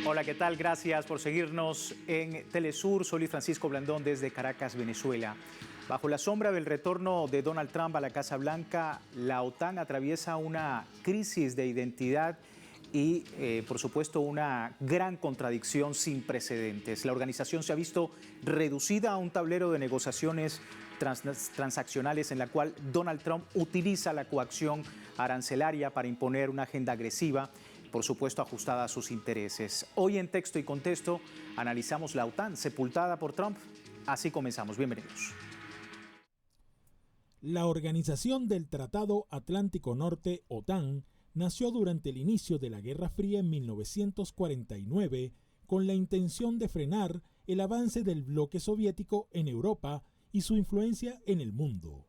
Hola, ¿qué tal? Gracias por seguirnos en Telesur. Soy Luis Francisco Blandón desde Caracas, Venezuela. Bajo la sombra del retorno de Donald Trump a la Casa Blanca, la OTAN atraviesa una crisis de identidad y, por supuesto, una gran contradicción sin precedentes. La organización se ha visto reducida a un tablero de negociaciones transaccionales en la cual Donald Trump utiliza la coacción arancelaria para imponer una agenda agresiva, por supuesto ajustada a sus intereses. Hoy en Texto y Contexto analizamos la OTAN sepultada por Trump. Así comenzamos. Bienvenidos. La Organización del Tratado Atlántico Norte, OTAN, nació durante el inicio de la Guerra Fría en 1949 con la intención de frenar el avance del bloque soviético en Europa y su influencia en el mundo.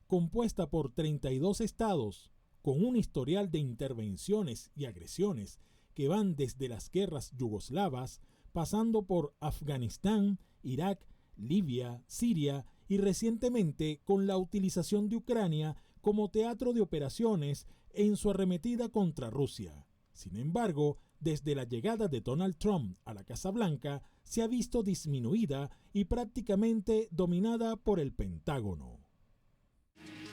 Compuesta por 32 estados, con un historial de intervenciones y agresiones que van desde las guerras yugoslavas, pasando por Afganistán, Irak, Libia, Siria y recientemente con la utilización de Ucrania como teatro de operaciones en su arremetida contra Rusia. Sin embargo, desde la llegada de Donald Trump a la Casa Blanca, se ha visto disminuida y prácticamente dominada por el Pentágono.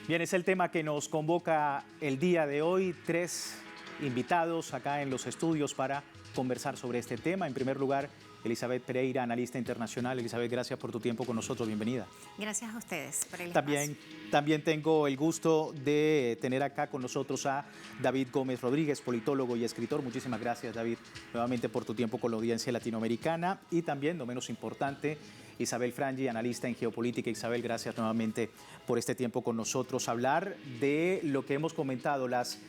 Bien, es el tema que nos convoca el día de hoy. 3 invitados acá en los estudios para conversar sobre este tema. En primer lugar, Elizabeth Pereira, analista internacional. Elizabeth, gracias por tu tiempo con nosotros. Bienvenida. Gracias a ustedes por el espacio. También tengo el gusto de tener acá con nosotros a David Gómez Rodríguez, politólogo y escritor. Muchísimas gracias, David, nuevamente por tu tiempo con la audiencia latinoamericana. Y también, no menos importante, Isabel Frangi, analista en geopolítica. Isabel, gracias nuevamente por este tiempo con nosotros. Hablar de lo que hemos comentado, las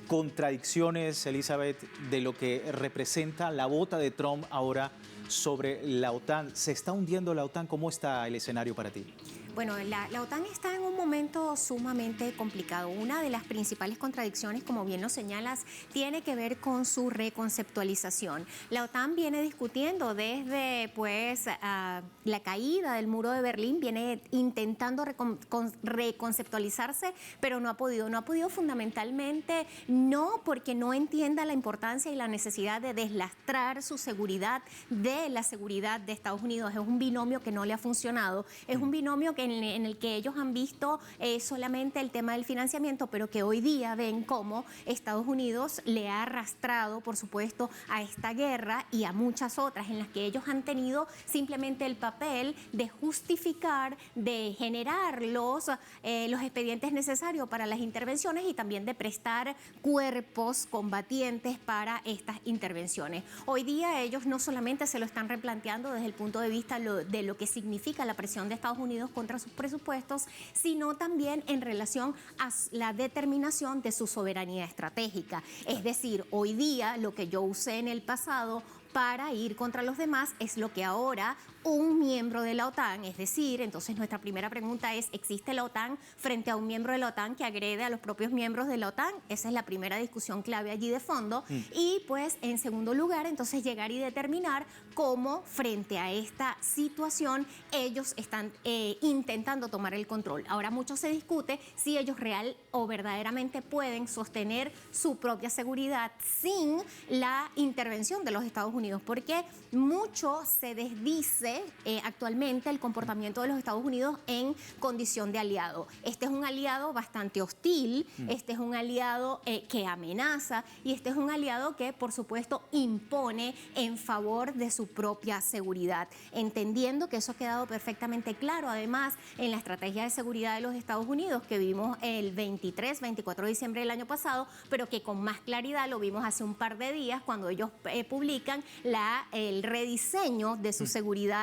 contradicciones, Elizabeth, de lo que representa la bota de Trump ahora sobre la OTAN. ¿Se está hundiendo la OTAN? ¿Cómo está el escenario para ti? Bueno, la OTAN está en un momento sumamente complicado. Una de las principales contradicciones, como bien lo señalas, tiene que ver con su reconceptualización. La OTAN viene discutiendo desde la caída del muro de Berlín, viene intentando reconceptualizarse, pero no ha podido. No ha podido fundamentalmente no porque no entienda la importancia y la necesidad de deslastrar su seguridad de la seguridad de Estados Unidos. Es un binomio que no le ha funcionado. Es un binomio en el que ellos han visto solamente el tema del financiamiento, pero que hoy día ven cómo Estados Unidos le ha arrastrado, por supuesto, a esta guerra y a muchas otras en las que ellos han tenido simplemente el papel de justificar, de generar los expedientes necesarios para las intervenciones y también de prestar cuerpos combatientes para estas intervenciones. Hoy día ellos no solamente se lo están replanteando desde el punto de vista de lo que significa la presión de Estados Unidos contra sus presupuestos, sino también en relación a la determinación de su soberanía estratégica. Es decir, hoy día lo que yo usé en el pasado para ir contra los demás es lo que ahora un miembro de la OTAN, es decir, entonces nuestra primera pregunta es, ¿existe la OTAN frente a un miembro de la OTAN que agrede a los propios miembros de la OTAN? Esa es la primera discusión clave allí de fondo. Y pues en segundo lugar, entonces llegar y determinar cómo frente a esta situación ellos están intentando tomar el control. Ahora mucho se discute si ellos real o verdaderamente pueden sostener su propia seguridad sin la intervención de los Estados Unidos, porque mucho se desdice actualmente el comportamiento de los Estados Unidos en condición de aliado. Este es un aliado bastante hostil, este es un aliado que amenaza y este es un aliado que, por supuesto, impone en favor de su propia seguridad, entendiendo que eso ha quedado perfectamente claro, además, en la estrategia de seguridad de los Estados Unidos que vimos el 24 de diciembre del año pasado, pero que con más claridad lo vimos hace un par de días cuando ellos publican el rediseño de su seguridad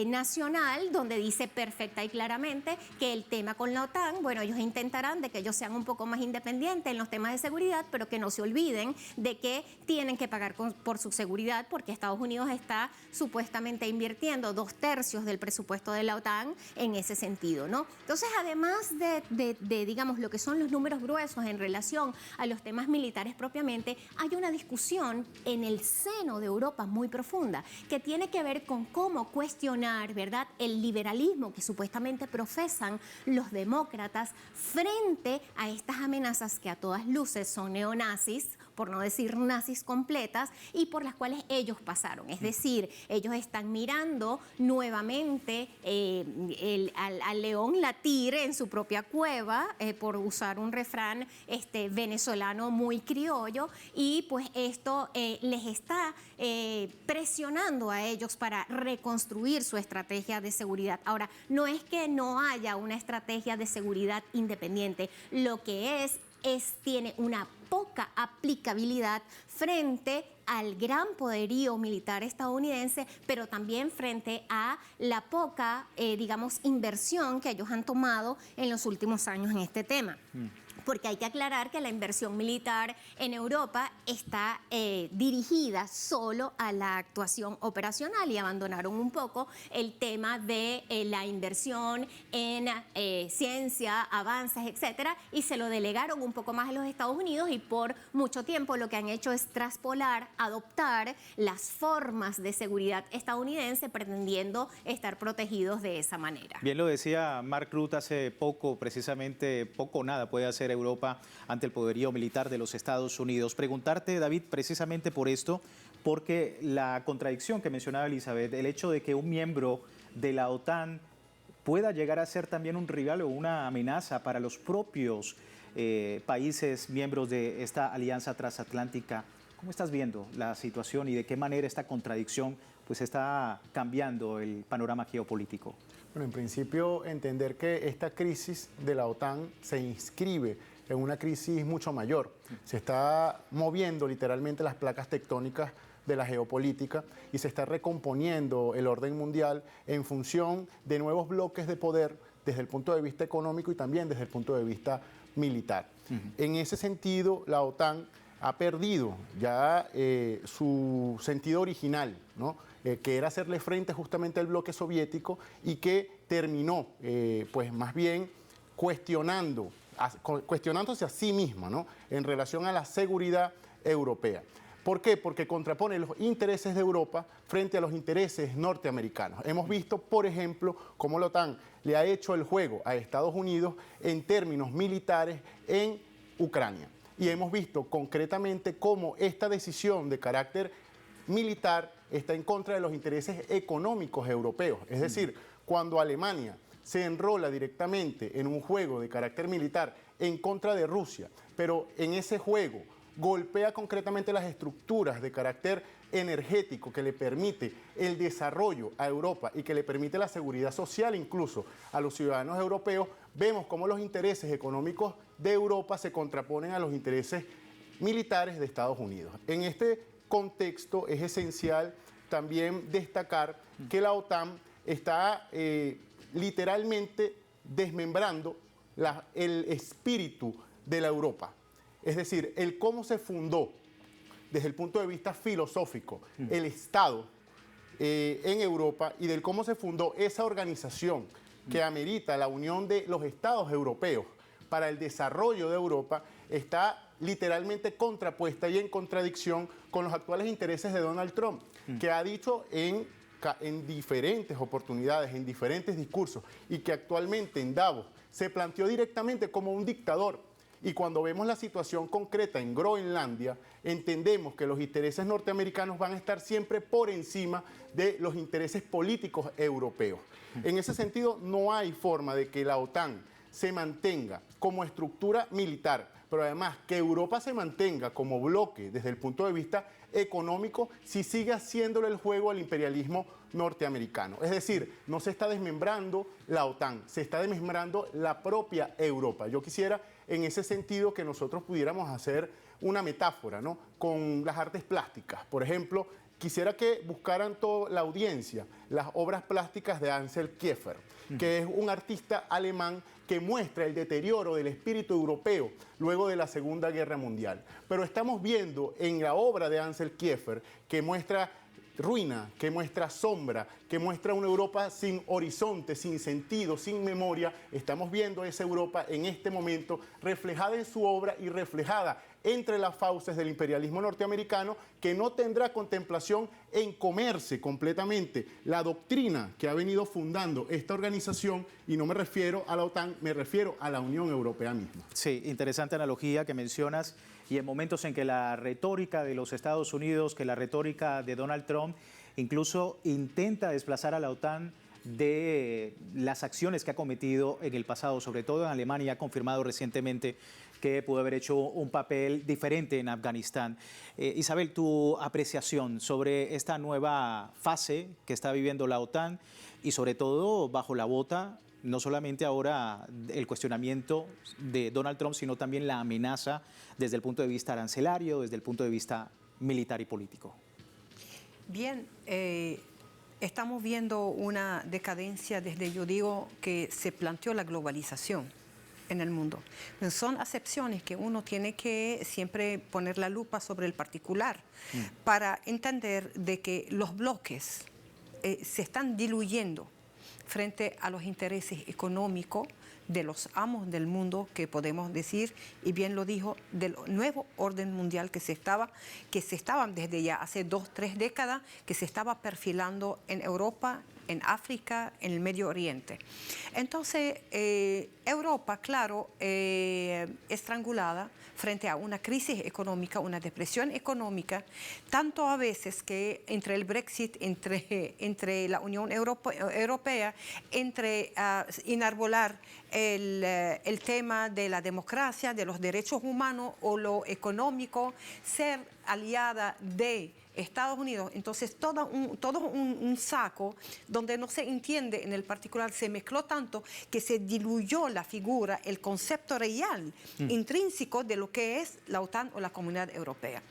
nacional, donde dice perfecta y claramente que el tema con la OTAN, bueno, ellos intentarán de que ellos sean un poco más independientes en los temas de seguridad, pero que no se olviden de que tienen que pagar por su seguridad, porque Estados Unidos está supuestamente invirtiendo 2/3 del presupuesto de la OTAN en ese sentido, ¿no? Entonces, además de digamos, lo que son los números gruesos en relación a los temas militares propiamente, hay una discusión en el seno de Europa muy profunda, que tiene que ver con cómo cuestionar, ¿verdad?, el liberalismo que supuestamente profesan los demócratas frente a estas amenazas que a todas luces son neonazis, por no decir nazis completas, y por las cuales ellos pasaron. Es decir, ellos están mirando nuevamente al león latir en su propia cueva, por usar un refrán venezolano muy criollo, y pues esto les está presionando a ellos para reconstruir su estrategia de seguridad. Ahora, no es que no haya una estrategia de seguridad independiente, lo que tiene una poca aplicabilidad frente al gran poderío militar estadounidense, pero también frente a la poca, inversión que ellos han tomado en los últimos años en este tema. Porque hay que aclarar que la inversión militar en Europa está dirigida solo a la actuación operacional y abandonaron un poco el tema de la inversión en ciencia, avances, etcétera, y se lo delegaron un poco más a los Estados Unidos, y por mucho tiempo lo que han hecho es traspolar, adoptar las formas de seguridad estadounidense, pretendiendo estar protegidos de esa manera. Bien lo decía Mark Rutte hace poco, precisamente poco o nada puede hacer Europa ante el poderío militar de los Estados Unidos. Preguntarte, David, precisamente por esto, porque la contradicción que mencionaba Elizabeth, el hecho de que un miembro de la OTAN pueda llegar a ser también un rival o una amenaza para los propios países miembros de esta alianza transatlántica. ¿Cómo estás viendo la situación y de qué manera esta contradicción pues está cambiando el panorama geopolítico? Bueno, en principio entender que esta crisis de la OTAN se inscribe en una crisis mucho mayor. Se está moviendo literalmente las placas tectónicas de la geopolítica y se está recomponiendo el orden mundial en función de nuevos bloques de poder desde el punto de vista económico y también desde el punto de vista militar. En ese sentido, la OTAN ha perdido ya su sentido original, ¿no? Que era hacerle frente justamente al bloque soviético y que terminó, pues más bien cuestionándose a sí misma, ¿no?, en relación a la seguridad europea. ¿Por qué? Porque contrapone los intereses de Europa frente a los intereses norteamericanos. Hemos visto, por ejemplo, cómo la OTAN le ha hecho el juego a Estados Unidos en términos militares en Ucrania. Y hemos visto concretamente cómo esta decisión de carácter militar está en contra de los intereses económicos europeos. Es decir, cuando Alemania se enrola directamente en un juego de carácter militar en contra de Rusia, pero en ese juego golpea concretamente las estructuras de carácter energético que le permite el desarrollo a Europa y que le permite la seguridad social incluso a los ciudadanos europeos, vemos cómo los intereses económicos de Europa se contraponen a los intereses militares de Estados Unidos. En este contexto es esencial también destacar que la OTAN está literalmente desmembrando el espíritu de la Europa. Es decir, el cómo se fundó desde el punto de vista filosófico el Estado en Europa y del cómo se fundó esa organización que amerita la unión de los Estados europeos para el desarrollo de Europa está literalmente contrapuesta y en contradicción con los actuales intereses de Donald Trump, que ha dicho en diferentes oportunidades, en diferentes discursos, y que actualmente en Davos se planteó directamente como un dictador. Y cuando vemos la situación concreta en Groenlandia, entendemos que los intereses norteamericanos van a estar siempre por encima de los intereses políticos europeos. En ese sentido, no hay forma de que la OTAN se mantenga como estructura militar, pero además que Europa se mantenga como bloque desde el punto de vista económico si sigue haciéndole el juego al imperialismo norteamericano. Es decir, no se está desmembrando la OTAN, se está desmembrando la propia Europa. Yo quisiera en ese sentido que nosotros pudiéramos hacer una metáfora, ¿no?, con las artes plásticas. Por ejemplo, quisiera que buscaran toda la audiencia las obras plásticas de Ansel Kiefer, que es un artista alemán que muestra el deterioro del espíritu europeo luego de la Segunda Guerra Mundial. Pero estamos viendo en la obra de Ansel Kiefer que muestra ruina, que muestra sombra, que muestra una Europa sin horizonte, sin sentido, sin memoria. Estamos viendo esa Europa en este momento reflejada en su obra y reflejada entre las fauces del imperialismo norteamericano, que no tendrá contemplación en comerse completamente la doctrina que ha venido fundando esta organización, y no me refiero a la OTAN, me refiero a la Unión Europea misma. Sí, interesante analogía que mencionas, y en momentos en que la retórica de los Estados Unidos, que la retórica de Donald Trump incluso intenta desplazar a la OTAN de las acciones que ha cometido en el pasado, sobre todo en Alemania, ha confirmado recientemente que pudo haber hecho un papel diferente en Afganistán. Isabel, tu apreciación sobre esta nueva fase que está viviendo la OTAN y sobre todo bajo la bota, no solamente ahora el cuestionamiento de Donald Trump, sino también la amenaza desde el punto de vista arancelario, desde el punto de vista militar y político. Bien, estamos viendo una decadencia desde, yo digo, que se planteó la globalización en el mundo. Son acepciones que uno tiene que siempre poner la lupa sobre el particular para entender de que los bloques se están diluyendo frente a los intereses económicos de los amos del mundo, que podemos decir, y bien lo dijo, del nuevo orden mundial que se estaban desde ya hace 2, 3 décadas, que se estaba perfilando en Europa, en África, en el Medio Oriente. Entonces, Europa, claro, estrangulada frente a una crisis económica, una depresión económica, tanto a veces que entre el Brexit, entre la Unión Europea, entre enarbolar el tema de la democracia, de los derechos humanos o lo económico, ser aliada de Estados Unidos, entonces todo un saco donde no se entiende en el particular, se mezcló tanto que se diluyó la figura, el concepto real, intrínseco de lo que es la OTAN o la Comunidad Europea.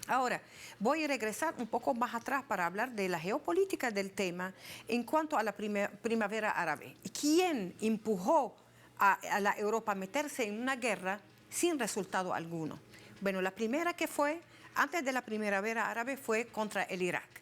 Ahora, voy a regresar un poco más atrás para hablar de la geopolítica del tema en cuanto a la primavera árabe. ¿Quién empujó a la Europa a meterse en una guerra sin resultado alguno? Bueno, la primera que fue antes de la primavera árabe fue contra el Irak.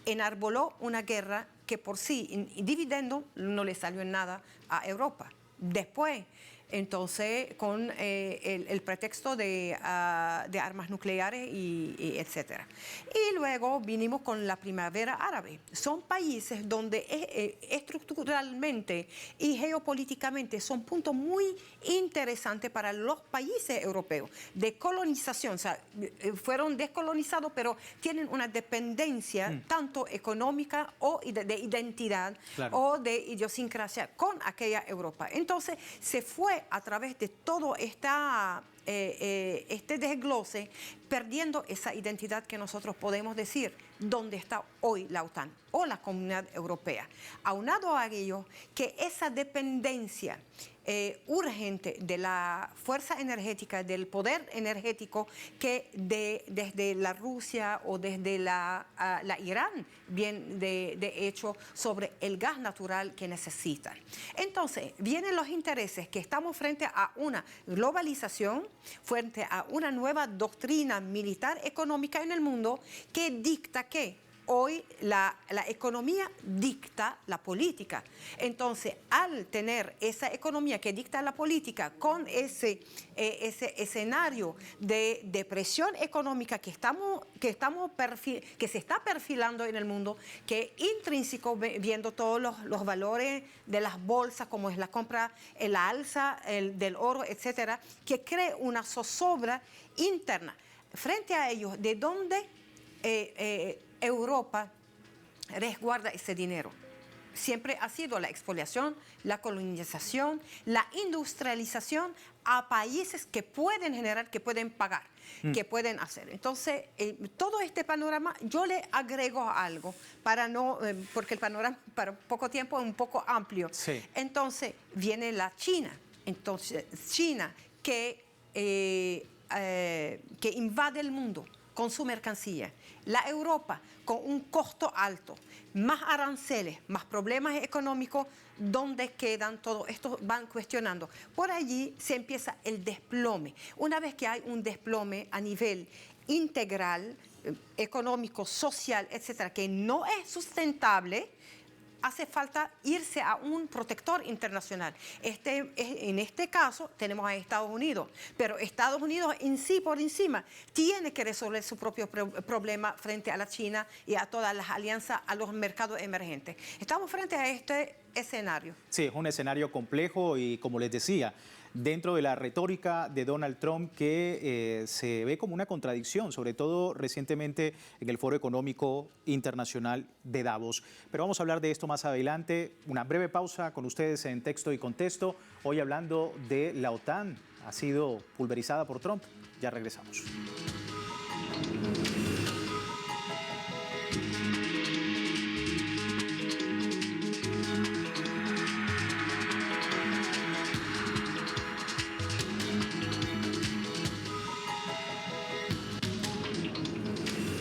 Enarboló una guerra que por sí, dividendo, no le salió en nada a Europa. Después, entonces, con el pretexto de armas nucleares y etcétera. Y luego vinimos con la primavera árabe. Son países donde estructuralmente y geopolíticamente son puntos muy interesantes para los países europeos de colonización. O sea, fueron descolonizados, pero tienen una dependencia tanto económica o de identidad, claro, o de idiosincrasia con aquella Europa. Entonces, se fue a través de todo este desglose, perdiendo esa identidad que nosotros podemos decir, dónde está hoy la OTAN o la Comunidad Europea. Aunado a ello, que esa dependencia urgente de la fuerza energética, del poder energético que desde la Rusia o desde la Irán, bien de hecho, sobre el gas natural que necesitan. Entonces, vienen los intereses que estamos frente a una globalización, frente a una nueva doctrina militar económica en el mundo que dicta que hoy la economía dicta la política. Entonces, al tener esa economía que dicta la política con ese escenario de depresión económica que se está perfilando en el mundo, que intrínseco viendo todos los valores de las bolsas, como es la compra, la alza del oro, etcétera, que cree una zozobra interna. Frente a ellos, ¿de dónde Europa resguarda ese dinero? Siempre ha sido la expoliación, la colonización, la industrialización a países que pueden generar, que pueden pagar, que pueden hacer. Entonces, todo este panorama, yo le agrego algo, para no, porque el panorama para poco tiempo es un poco amplio. Sí. Entonces, viene la China. Entonces, China que invade el mundo con su mercancía. La Europa con un costo alto, más aranceles, más problemas económicos, ¿dónde quedan todos estos? Van cuestionando. Por allí se empieza el desplome. Una vez que hay un desplome a nivel integral, económico, social, etcétera, que no es sustentable, hace falta irse a un protector internacional. En este caso tenemos a Estados Unidos, pero Estados Unidos en sí, por encima, tiene que resolver su propio problema frente a la China y a todas las alianzas, a los mercados emergentes. Estamos frente a este escenario. Sí, es un escenario complejo y, como les decía, dentro de la retórica de Donald Trump que se ve como una contradicción, sobre todo recientemente en el Foro Económico Internacional de Davos. Pero vamos a hablar de esto más adelante. Una breve pausa con ustedes en Texto y Contexto. Hoy hablando de la OTAN, ha sido pulverizada por Trump. Ya regresamos.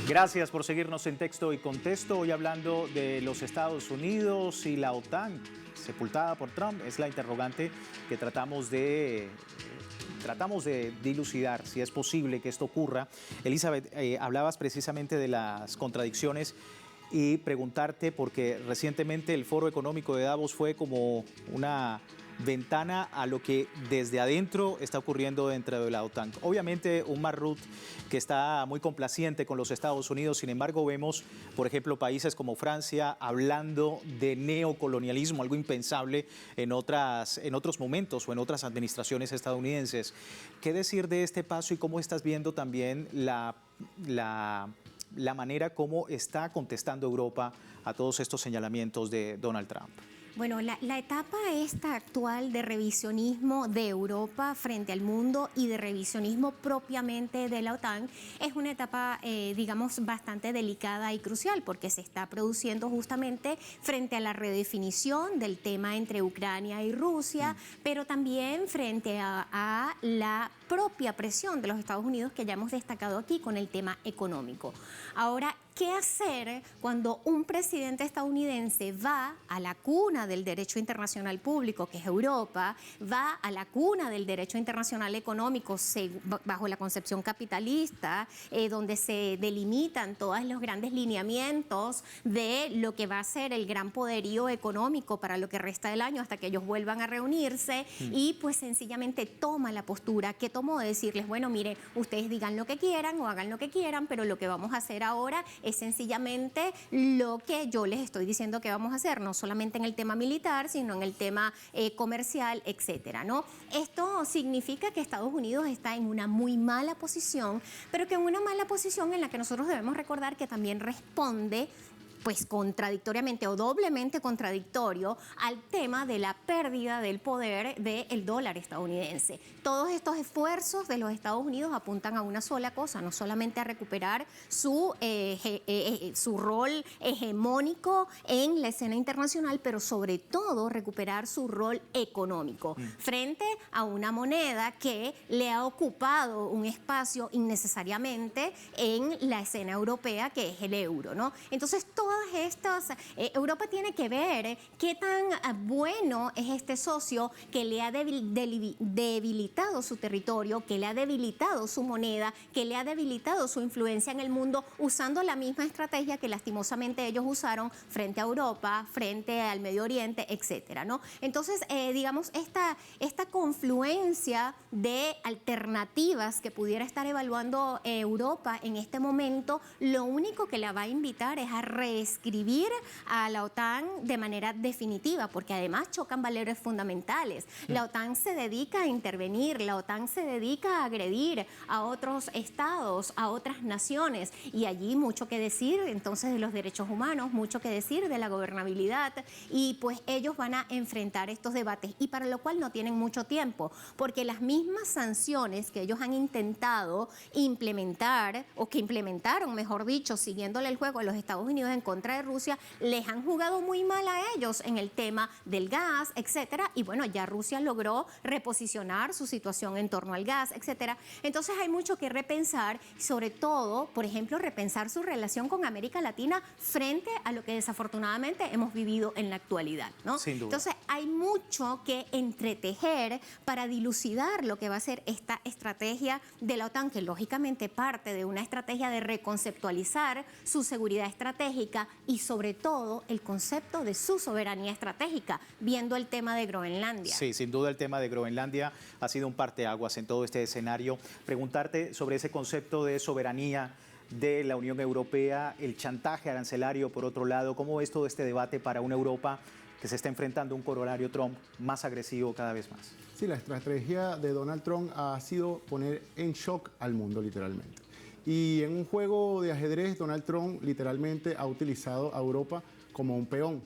Gracias por seguirnos en Texto y Contexto. Hoy hablando de los Estados Unidos y la OTAN, sepultada por Trump, es la interrogante que tratamos de dilucidar si es posible que esto ocurra. Elizabeth, hablabas precisamente de las contradicciones y preguntarte, porque recientemente el Foro Económico de Davos fue como una ventana a lo que desde adentro está ocurriendo dentro de la OTAN. Obviamente un Mark Rutte que está muy complaciente con los Estados Unidos, sin embargo vemos, por ejemplo, países como Francia hablando de neocolonialismo, algo impensable en otros momentos o en otras administraciones estadounidenses. ¿Qué decir de este paso y cómo estás viendo también la manera como está contestando Europa a todos estos señalamientos de Donald Trump? Bueno, la etapa esta actual de revisionismo de Europa frente al mundo y de revisionismo propiamente de la OTAN es una etapa, digamos, bastante delicada y crucial porque se está produciendo justamente frente a la redefinición del tema entre Ucrania y Rusia, pero también frente a la propia presión de los Estados Unidos que ya hemos destacado aquí con el tema económico. Ahora, ¿qué hacer cuando un presidente estadounidense va a la cuna del derecho internacional público, que es Europa, va a la cuna del derecho internacional económico bajo la concepción capitalista, donde se delimitan todos los grandes lineamientos de lo que va a ser el gran poderío económico para lo que resta del año hasta que ellos vuelvan a reunirse y pues sencillamente toma la postura que tomó de decirles, bueno, mire, ustedes digan lo que quieran o hagan lo que quieran, pero lo que vamos a hacer ahora es sencillamente lo que yo les estoy diciendo que vamos a hacer, no solamente en el tema militar, sino en el tema comercial, etcétera, ¿no? Esto significa que Estados Unidos está en una muy mala posición, pero que en una mala posición en la que nosotros debemos recordar que también responde pues contradictoriamente o doblemente contradictorio al tema de la pérdida del poder del dólar estadounidense. Todos estos esfuerzos de los Estados Unidos apuntan a una sola cosa, no solamente a recuperar su rol hegemónico en la escena internacional, pero sobre todo recuperar su rol económico frente a una moneda que le ha ocupado un espacio innecesariamente en la escena europea, que es el euro, ¿no? Entonces, Europa tiene que ver qué tan bueno es este socio que le ha debilitado su territorio, que le ha debilitado su moneda, que le ha debilitado su influencia en el mundo, usando la misma estrategia que lastimosamente ellos usaron frente a Europa, frente al Medio Oriente, etcétera, ¿no? Entonces, digamos, esta confluencia de alternativas que pudiera estar evaluando Europa en este momento, lo único que la va a invitar es a reescribir a la OTAN de manera definitiva, porque además chocan valores fundamentales. La OTAN se dedica a intervenir, la OTAN se dedica a agredir a otros estados, a otras naciones, y allí mucho que decir entonces de los derechos humanos, mucho que decir de la gobernabilidad, y pues ellos van a enfrentar estos debates, y para lo cual no tienen mucho tiempo, porque las mismas sanciones que ellos han intentado implementar, o que implementaron, mejor dicho, siguiéndole el juego a los Estados Unidos en contra de Rusia, les han jugado muy mal a ellos en el tema del gas, etcétera, y bueno, ya Rusia logró reposicionar su situación en torno al gas, etcétera. Entonces hay mucho que repensar, sobre todo, por ejemplo, repensar su relación con América Latina frente a lo que desafortunadamente hemos vivido en la actualidad, ¿no? Sin duda. Entonces hay mucho que entretejer para dilucidar lo que va a ser esta estrategia de la OTAN, que lógicamente parte de una estrategia de reconceptualizar su seguridad estratégica, estratégica y sobre todo el concepto de su soberanía estratégica, viendo el tema de Groenlandia. Sí, sin duda el tema de Groenlandia ha sido un parteaguas en todo este escenario. Preguntarte sobre ese concepto de soberanía de la Unión Europea, el chantaje arancelario por otro lado, ¿cómo ves todo este debate para una Europa que se está enfrentando a un corolario Trump más agresivo cada vez más? Sí, la estrategia de Donald Trump ha sido poner en shock al mundo literalmente. Y en un juego de ajedrez, Donald Trump literalmente ha utilizado a Europa como un peón.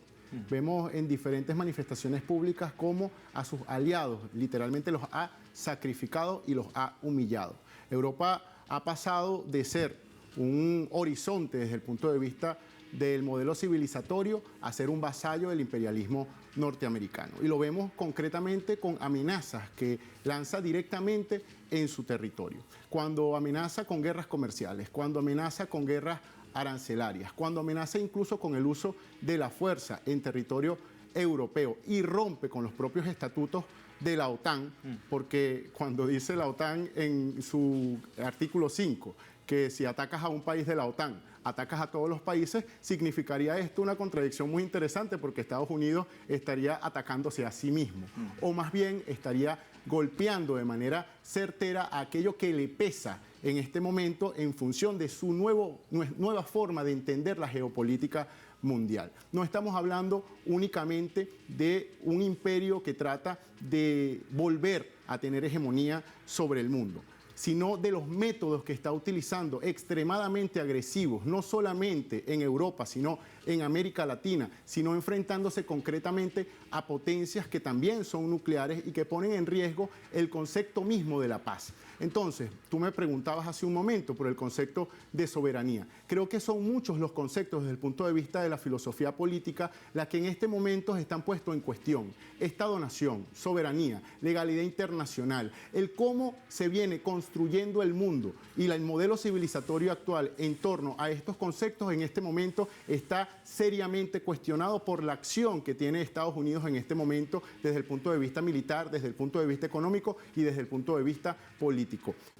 Vemos en diferentes manifestaciones públicas cómo a sus aliados literalmente los ha sacrificado y los ha humillado. Europa ha pasado de ser un horizonte desde el punto de vista del modelo civilizatorio a ser un vasallo del imperialismo norteamericano. Y lo vemos concretamente con amenazas que lanza directamente en su territorio. Cuando amenaza con guerras comerciales, cuando amenaza con guerras arancelarias, cuando amenaza incluso con el uso de la fuerza en territorio europeo y rompe con los propios estatutos de la OTAN, porque cuando dice la OTAN en su artículo 5, que si atacas a un país de la OTAN, atacas a todos los países, significaría esto una contradicción muy interesante porque Estados Unidos estaría atacándose a sí mismo, o más bien estaría golpeando de manera certera a aquello que le pesa en este momento en función de su nueva forma de entender la geopolítica mundial. No estamos hablando únicamente de un imperio que trata de volver a tener hegemonía sobre el mundo, sino de los métodos que está utilizando extremadamente agresivos, no solamente en Europa, sino en América Latina, sino enfrentándose concretamente a potencias que también son nucleares y que ponen en riesgo el concepto mismo de la paz. Entonces, tú me preguntabas hace un momento por el concepto de soberanía. Creo que son muchos los conceptos desde el punto de vista de la filosofía política las que en este momento están puestos en cuestión. Estado-nación, soberanía, legalidad internacional, el cómo se viene construyendo el mundo y el modelo civilizatorio actual en torno a estos conceptos en este momento está seriamente cuestionado por la acción que tiene Estados Unidos en este momento desde el punto de vista militar, desde el punto de vista económico y desde el punto de vista político.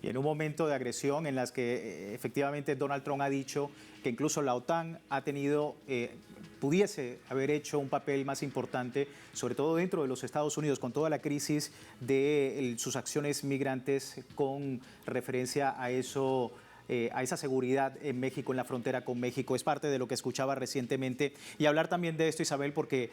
Y en un momento de agresión en las que efectivamente Donald Trump ha dicho que incluso la OTAN ha tenido, pudiese haber hecho un papel más importante, sobre todo dentro de los Estados Unidos, con toda la crisis de sus acciones migrantes con referencia a eso, a esa seguridad en México, en la frontera con México. Es parte de lo que escuchaba recientemente. Y hablar también de esto, Isabel, porque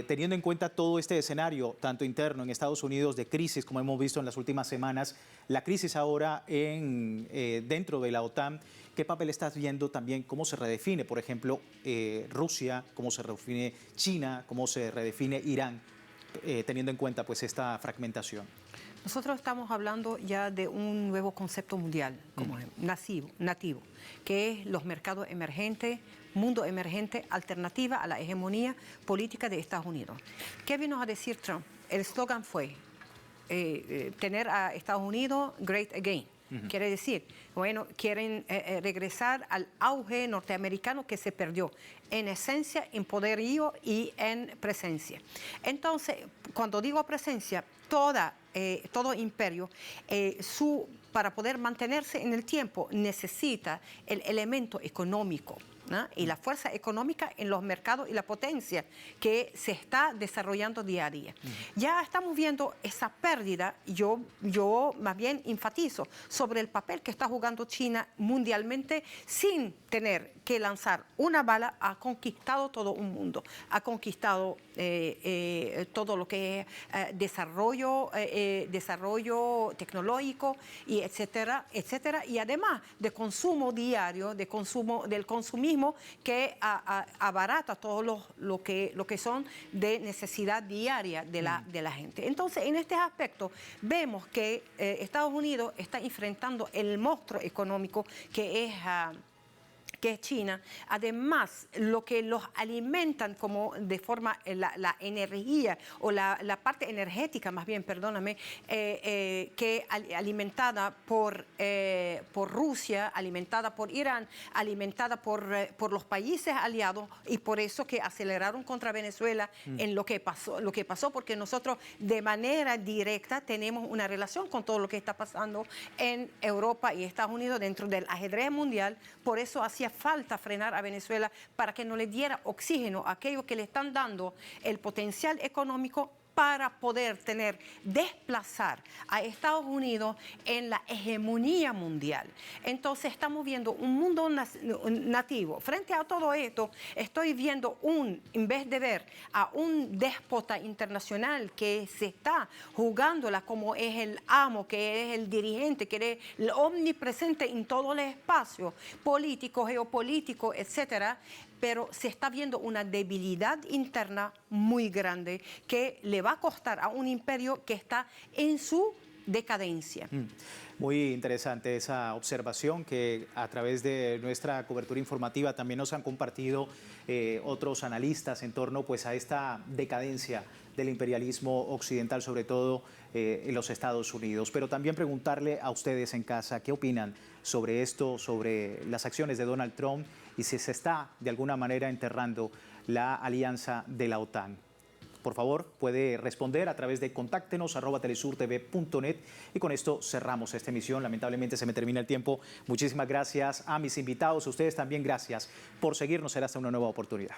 teniendo en cuenta todo este escenario, tanto interno en Estados Unidos de crisis, como hemos visto en las últimas semanas, la crisis ahora dentro de la OTAN, ¿qué papel estás viendo también? ¿Cómo se redefine, por ejemplo, Rusia? ¿Cómo se redefine China? ¿Cómo se redefine Irán? Teniendo en cuenta pues esta fragmentación. Nosotros estamos hablando ya de un nuevo concepto mundial, como nativo, que es los mercados emergentes, mundo emergente, alternativa a la hegemonía política de Estados Unidos. ¿Qué vino a decir Trump? El eslogan fue tener a Estados Unidos great again. Quiere decir, bueno, quieren regresar al auge norteamericano que se perdió en esencia, en poderío y en presencia. Entonces, cuando digo presencia, todo imperio, para poder mantenerse en el tiempo, necesita el elemento económico, ¿no? Y la fuerza económica en los mercados y la potencia que se está desarrollando día a día. Ya estamos viendo esa pérdida. Yo más bien enfatizo sobre el papel que está jugando China mundialmente sin tener que lanzar una bala. Ha conquistado todo un mundo, ha conquistado todo lo que es desarrollo tecnológico, y etcétera, etcétera, y además de consumo diario, del consumismo que abarata todo lo que son de necesidad diaria de la gente. Entonces, en este aspecto, vemos que Estados Unidos está enfrentando el monstruo económico que es China. Además, lo que los alimentan como de forma la energía o la parte energética, más bien, perdóname, que alimentada por Rusia, alimentada por Irán, alimentada por los países aliados, y por eso que aceleraron contra Venezuela en lo que pasó, porque nosotros de manera directa tenemos una relación con todo lo que está pasando en Europa y Estados Unidos dentro del ajedrez mundial. Por eso hacía hacía falta frenar a Venezuela para que no le diera oxígeno a aquello que le están dando el potencial económico para poder desplazar a Estados Unidos en la hegemonía mundial. Entonces estamos viendo un mundo nativo. Frente a todo esto, estoy viendo en vez de ver a un déspota internacional que se está jugándola como es el amo, que es el dirigente, que es el omnipresente en todo el espacio político, geopolítico, etcétera, pero se está viendo una debilidad interna muy grande que le va a costar a un imperio que está en su decadencia. Muy interesante esa observación que a través de nuestra cobertura informativa también nos han compartido otros analistas en torno pues, a esta decadencia del imperialismo occidental, sobre todo en los Estados Unidos. Pero también preguntarle a ustedes en casa qué opinan sobre esto, sobre las acciones de Donald Trump y si se está de alguna manera enterrando la alianza de la OTAN. Por favor, puede responder a través de contáctenos@telesurtv.net y con esto cerramos esta emisión. Lamentablemente se me termina el tiempo. Muchísimas gracias a mis invitados, a ustedes también gracias por seguirnos. Será hasta una nueva oportunidad.